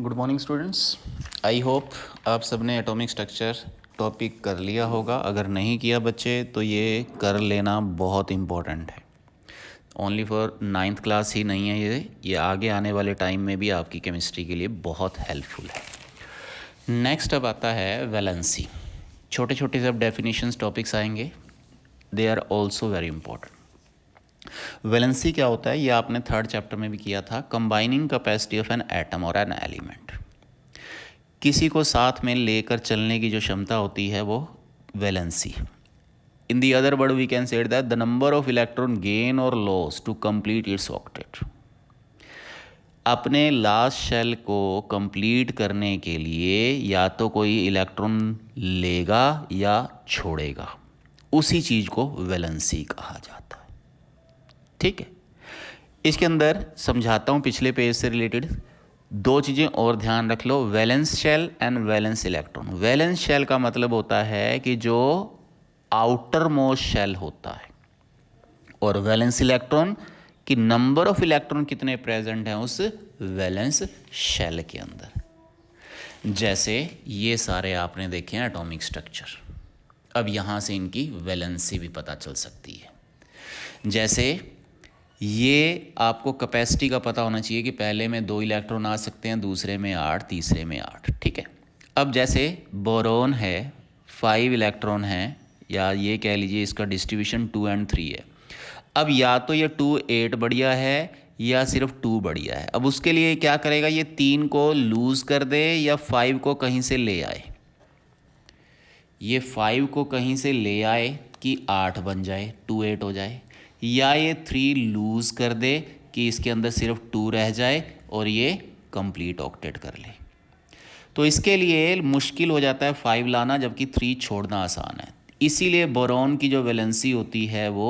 Good morning students. I hope आप सबने atomic structure topic कर लिया होगा। अगर नहीं किया बच्चे तो ये कर लेना बहुत इम्पॉर्टेंट है। ओनली फॉर 9th क्लास ही नहीं है ये आगे आने वाले टाइम में भी आपकी केमिस्ट्री के लिए बहुत हेल्पफुल है। नेक्स्ट अब आता है वैलेंसी। छोटे छोटे सब डेफिनेशंस टॉपिक्स आएंगे, they are also very important. Valency क्या होता है ये आपने 3rd चैप्टर में भी किया था। Combining capacity of an atom और एन एलिमेंट, किसी को साथ में लेकर चलने की जो क्षमता होती है वो valency. In the other word we can say that the number of electron gain और loss to complete its octet. अपने लास्ट शेल को कंप्लीट करने के लिए या तो कोई इलेक्ट्रॉन लेगा या छोड़ेगा, उसी चीज़ को वैलेंसी कहा जाता है। ठीक है, इसके अंदर समझाता हूँ पिछले पेज से रिलेटेड। दो चीज़ें और ध्यान रख लो, valence shell and valence electron. Valence shell का मतलब होता है कि जो आउटर मोस्ट शेल होता है, और वैलेंस इलेक्ट्रॉन कि नंबर ऑफ इलेक्ट्रॉन कितने प्रेजेंट हैं उस वैलेंस शेल के अंदर। जैसे ये सारे आपने देखे हैं एटॉमिक स्ट्रक्चर, अब यहाँ से इनकी वैलेंसी भी पता चल सकती है। जैसे ये आपको कैपेसिटी का पता होना चाहिए कि पहले में 2 इलेक्ट्रॉन आ सकते हैं, दूसरे में 8, तीसरे में 8। ठीक है, अब जैसे बोरोन है 5 इलेक्ट्रॉन हैं, या ये कह लीजिए इसका डिस्ट्रीब्यूशन 2 और 3 है। अब या तो ये 2 8 बढ़िया है या सिर्फ 2 बढ़िया है। अब उसके लिए क्या करेगा, ये 3 को लूज़ कर दे या 5 को कहीं से ले आए। ये 5 को कहीं से ले आए कि 8 बन जाए, 2 8 हो जाए, या ये 3 लूज़ कर दे कि इसके अंदर सिर्फ 2 रह जाए और ये कंप्लीट ऑक्टेट कर ले। तो इसके लिए मुश्किल हो जाता है 5 लाना, जबकि 3 छोड़ना आसान है। इसीलिए बोरॉन की जो वैलेंसी होती है वो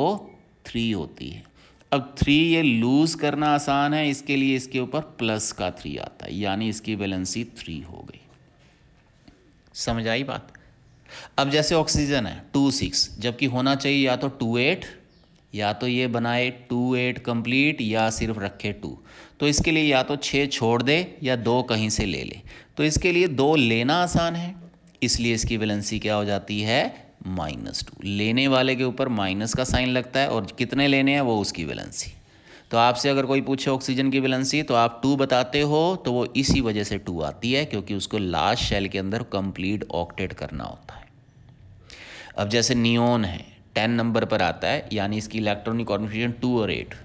3 होती है। अब 3 ये लूज़ करना आसान है, इसके लिए इसके ऊपर प्लस का 3 आता है, यानी इसकी वैलेंसी 3 हो गई। समझ आई बात। अब जैसे ऑक्सीजन है 2 6, जबकि होना चाहिए या तो 2 8, या तो ये बनाए 2 8 कंप्लीट, या सिर्फ रखे 2। तो इसके लिए या तो 6 छोड़ दे या 2 कहीं से ले ले। तो इसके लिए 2 लेना आसान है, इसलिए इसकी वैलेंसी क्या हो जाती है, -2। लेने वाले के ऊपर माइनस का साइन लगता है, और कितने लेने हैं वो उसकी वैलेंसी। तो आपसे अगर कोई पूछे ऑक्सीजन की वैलेंसी तो आप 2 बताते हो, तो वो इसी वजह से 2 आती है, क्योंकि उसको लास्ट शेल के अंदर कंप्लीट ऑक्टेट करना होता है। अब जैसे नियोन है 10 नंबर पर आता है, यानी इसकी इलेक्ट्रॉनिक कॉन्फ़िगरेशन 2 और 8।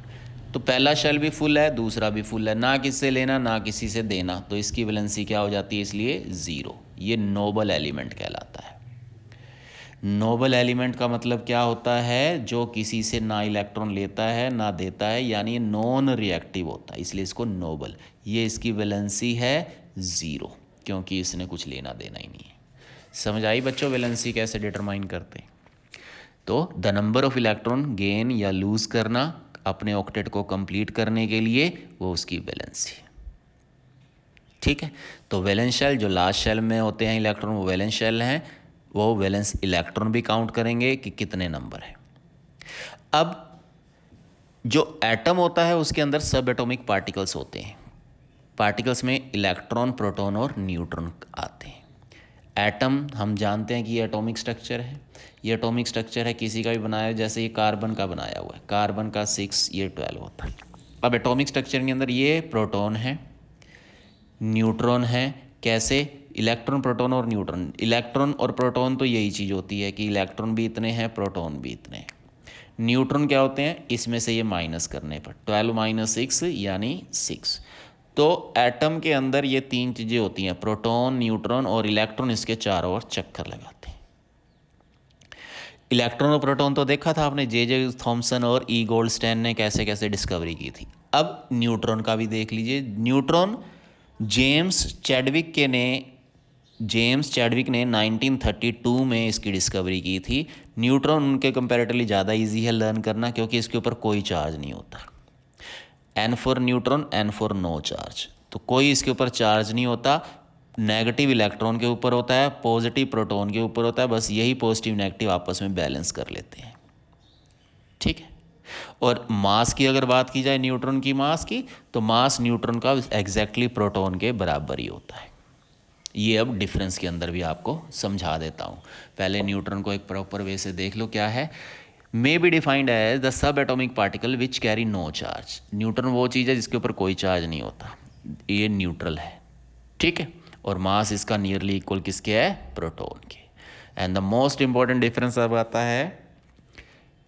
तो पहला शेल भी फुल है, दूसरा भी फुल है, ना किससे लेना ना किसी से देना, तो इसकी वैलेंसी क्या हो जाती है, इसलिए 0। ये नोबल एलिमेंट कहलाता है। नोबल एलिमेंट का मतलब क्या होता है, जो किसी से ना इलेक्ट्रॉन लेता है ना देता है, यानी नॉन रिएक्टिव होता है, इसलिए इसको नोबल। ये इसकी वैलेंसी है 0, क्योंकि इसने कुछ लेना देना ही नहीं है। समझ आई बच्चों वैलेंसी कैसे डिटरमाइन करते हैं। तो the number of electron gain या लूज़ करना अपने ऑक्टेट को कंप्लीट करने के लिए, वो उसकी वैलेंसी है। ठीक है, तो वैलेंस शेल जो लास्ट शेल में होते हैं इलेक्ट्रॉन, वो वैलेंस शेल हैं, वो वैलेंस इलेक्ट्रॉन भी काउंट करेंगे कि कितने नंबर है। अब जो एटम होता है उसके अंदर सब एटॉमिक पार्टिकल्स होते हैं। पार्टिकल्स में इलेक्ट्रॉन, प्रोटॉन और न्यूट्रॉन आते हैं। एटम हम जानते हैं कि ये एटॉमिक स्ट्रक्चर है। ये एटॉमिक स्ट्रक्चर है किसी का भी बनाया, जैसे ये कार्बन का बनाया हुआ है, कार्बन का 6, ये 12 होता है। अब एटॉमिक स्ट्रक्चर के अंदर ये प्रोटॉन है, न्यूट्रॉन है। कैसे, इलेक्ट्रॉन, प्रोटॉन और न्यूट्रॉन। इलेक्ट्रॉन और प्रोटॉन तो यही चीज़ होती है कि इलेक्ट्रॉन भी इतने हैं, प्रोटॉन भी इतने हैं। न्यूट्रॉन क्या होते हैं, इसमें से ये माइनस करने पर 12 - 6 यानी 6। तो एटम के अंदर ये 3 चीज़ें होती हैं, प्रोटॉन, न्यूट्रॉन और इलेक्ट्रॉन, इसके चारों ओर चक्कर लगाते हैं। इलेक्ट्रॉन और प्रोटॉन तो देखा था आपने, जे थॉमसन और ई गोल्डस्टेन ने कैसे कैसे डिस्कवरी की थी। अब न्यूट्रॉन का भी देख लीजिए। न्यूट्रॉन जेम्स चैडविक ने 1932 में इसकी डिस्कवरी की थी। न्यूट्रॉन उनके कंपैरेटिवली ज़्यादा इजी है लर्न करना, क्योंकि इसके ऊपर कोई चार्ज नहीं होता। N for neutron, N for no charge, तो कोई इसके ऊपर चार्ज नहीं होता। नेगेटिव इलेक्ट्रॉन के ऊपर होता है, पॉजिटिव प्रोटॉन के ऊपर होता है, बस यही पॉजिटिव नेगेटिव आपस में बैलेंस कर लेते हैं। ठीक है, और मास की अगर बात की जाए न्यूट्रॉन की मास की, तो मास न्यूट्रॉन का एग्जैक्टली प्रोटॉन के बराबर ही होता है। ये अब डिफरेंस के अंदर भी आपको समझा देता हूँ। पहले न्यूट्रॉन को एक प्रॉपर वे से देख लो क्या है। May be defined as the sub atomic particle which carry no charge. Neutron वो चीज़ है जिसके ऊपर कोई चार्ज नहीं होता, ये न्यूट्रल है, ठीक है। और मास इसका नियरली इक्वल किसके है, प्रोटॉन के। And the most important difference अब आता है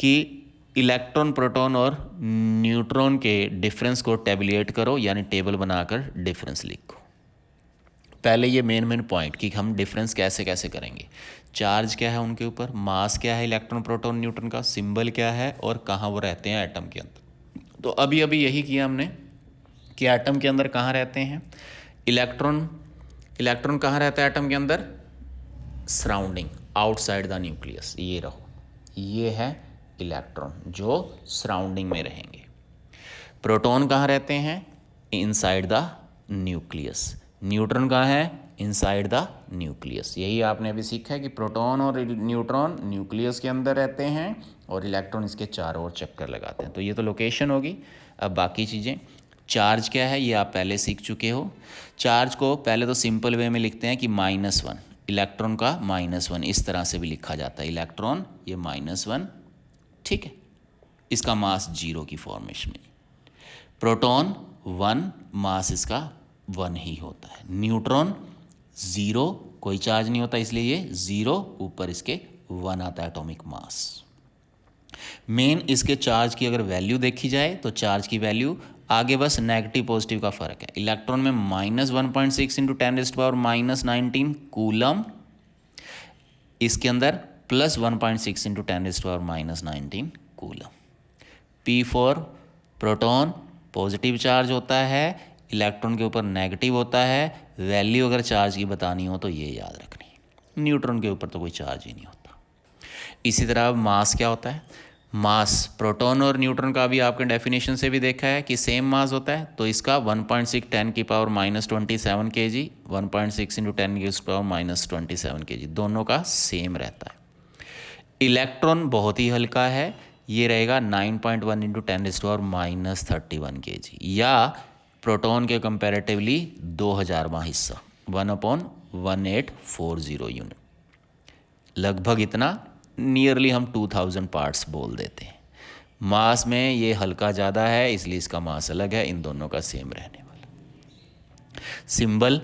कि इलेक्ट्रॉन प्रोटॉन और न्यूट्रॉन के डिफरेंस को टेबुलेट करो, यानी टेबल बनाकर डिफरेंस लिखो। पहले ये मेन पॉइंट कि हम डिफरेंस कैसे कैसे करेंगे। चार्ज क्या है उनके ऊपर, मास क्या है इलेक्ट्रॉन प्रोटॉन न्यूट्रॉन का, सिंबल क्या है और कहाँ वो रहते हैं एटम के अंदर। तो अभी अभी यही किया हमने कि एटम के अंदर कहाँ रहते हैं इलेक्ट्रॉन। इलेक्ट्रॉन कहाँ रहता है एटम के अंदर, सराउंडिंग, आउटसाइड द न्यूक्लियस। ये रहो, ये है इलेक्ट्रॉन जो सराउंडिंग में रहेंगे। प्रोटॉन कहाँ रहते हैं, इनसाइड द न्यूक्लियस। न्यूट्रॉन कहाँ है, इनसाइड द न्यूक्लियस। यही आपने अभी सीखा है कि प्रोटॉन और न्यूट्रॉन न्यूक्लियस के अंदर रहते हैं और इलेक्ट्रॉन इसके चारों ओर चक्कर लगाते हैं। तो ये तो लोकेशन होगी। अब बाकी चीज़ें, चार्ज क्या है ये आप पहले सीख चुके हो। चार्ज को पहले तो सिंपल वे में लिखते हैं कि -1, इलेक्ट्रॉन का -1, इस तरह से भी लिखा जाता है। इलेक्ट्रॉन ये -1, ठीक है, इसका मास 0 की फॉर्मेशन में। प्रोटॉन 1, मास इसका 1 ही होता है। न्यूट्रॉन 0, कोई चार्ज नहीं होता इसलिए ये 0, ऊपर इसके 1 आता है एटॉमिक मास। मेन इसके चार्ज की अगर वैल्यू देखी जाए तो चार्ज की वैल्यू आगे बस नेगेटिव पॉजिटिव का फ़र्क है। इलेक्ट्रॉन में -1.6 इंटू 10⁻⁻19 कूलम, इसके अंदर +1.6 into 10⁻⁻19 coulomb. P for proton positive charge होता है, इलेक्ट्रॉन के ऊपर नेगेटिव होता है। वैल्यू अगर चार्ज की बतानी हो तो ये याद रखनी। न्यूट्रॉन के ऊपर तो कोई चार्ज ही नहीं होता। इसी तरह मास क्या होता है, मास प्रोटॉन और न्यूट्रॉन का भी आपने डेफिनेशन से भी देखा है कि सेम मास होता है। तो इसका 1.6 10⁻⁻27 kg, 1.6 इंटू 10⁻⁻27 kg, दोनों का सेम रहता है। इलेक्ट्रॉन बहुत ही हल्का है, ये रहेगा 9.1 इंटू 10⁻31 kg, या प्रोटॉन के कंपैरेटिवली 2000वां हिस्सा, 1/1840 यूनिट, लगभग इतना, नियरली हम 2000 पार्ट्स बोल देते हैं। मास में ये हल्का ज़्यादा है इसलिए इसका मास अलग है, इन दोनों का सेम रहने वाला। सिंबल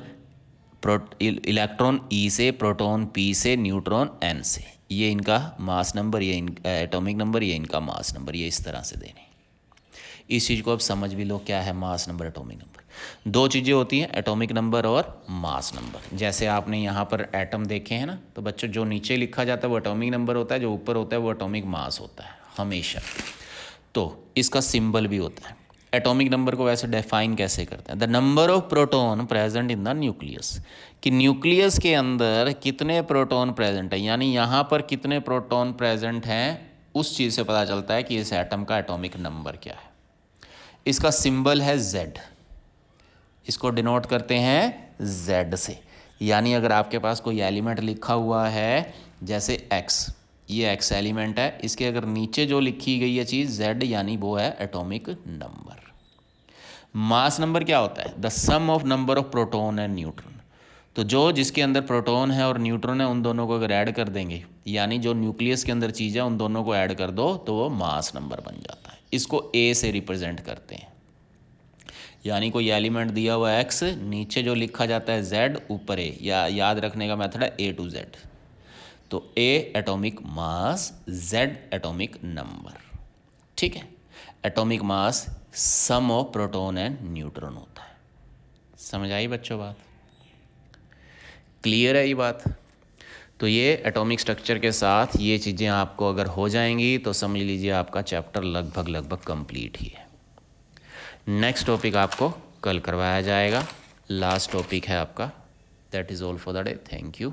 इलेक्ट्रॉन E से, प्रोटॉन P से, न्यूट्रॉन N से। ये इनका मास नंबर, ये एटॉमिक नंबर, ये इनका मास नंबर, ये इस तरह से देने। इस चीज़ को अब समझ भी लो क्या है मास नंबर, एटॉमिक नंबर। दो चीज़ें होती हैं, एटॉमिक नंबर और मास नंबर। जैसे आपने यहाँ पर एटम देखे हैं ना, तो बच्चों जो नीचे लिखा जाता है वो एटॉमिक नंबर होता है, जो ऊपर होता है वो एटॉमिक मास होता है हमेशा। तो इसका सिंबल भी होता है। एटॉमिक नंबर को वैसे डिफाइन कैसे करते हैं, the number of proton present in the nucleus, कि न्यूक्लियस के अंदर कितने प्रोटॉन प्रेजेंट है, यानी यहाँ पर कितने प्रोटॉन प्रेजेंट हैं, उस चीज़ से पता चलता है कि इस एटम का एटॉमिक नंबर क्या है। इसका सिंबल है Z, इसको डिनोट करते हैं Z से। यानी अगर आपके पास कोई एलिमेंट लिखा हुआ है जैसे X, ये X एलिमेंट है, इसके अगर नीचे जो लिखी गई है चीज़ Z, यानी वो है एटॉमिक नंबर। मास नंबर क्या होता है, the sum of number of proton and neutron. तो जो जिसके अंदर प्रोटॉन है और न्यूट्रॉन है, उन दोनों को अगर ऐड कर देंगे, यानी जो न्यूक्लियस के अंदर चीज़ है उन दोनों को ऐड कर दो तो वो मास नंबर बन जाता है। इसको A से रिप्रेजेंट करते हैं, यानी कोई एलिमेंट दिया हुआ X, नीचे जो लिखा जाता है Z, ऊपर A, या याद रखने का मेथड है A to Z। तो A atomic mass, Z atomic number, ठीक है। Atomic mass sum of proton and neutron होता है। समझ आई बच्चों बात, क्लियर है ये बात। तो ये एटॉमिक स्ट्रक्चर के साथ ये चीज़ें आपको अगर हो जाएंगी तो समझ लीजिए आपका चैप्टर लगभग कंप्लीट ही है। नेक्स्ट टॉपिक आपको कल करवाया जाएगा, लास्ट टॉपिक है आपका। That is all for the day, thank you.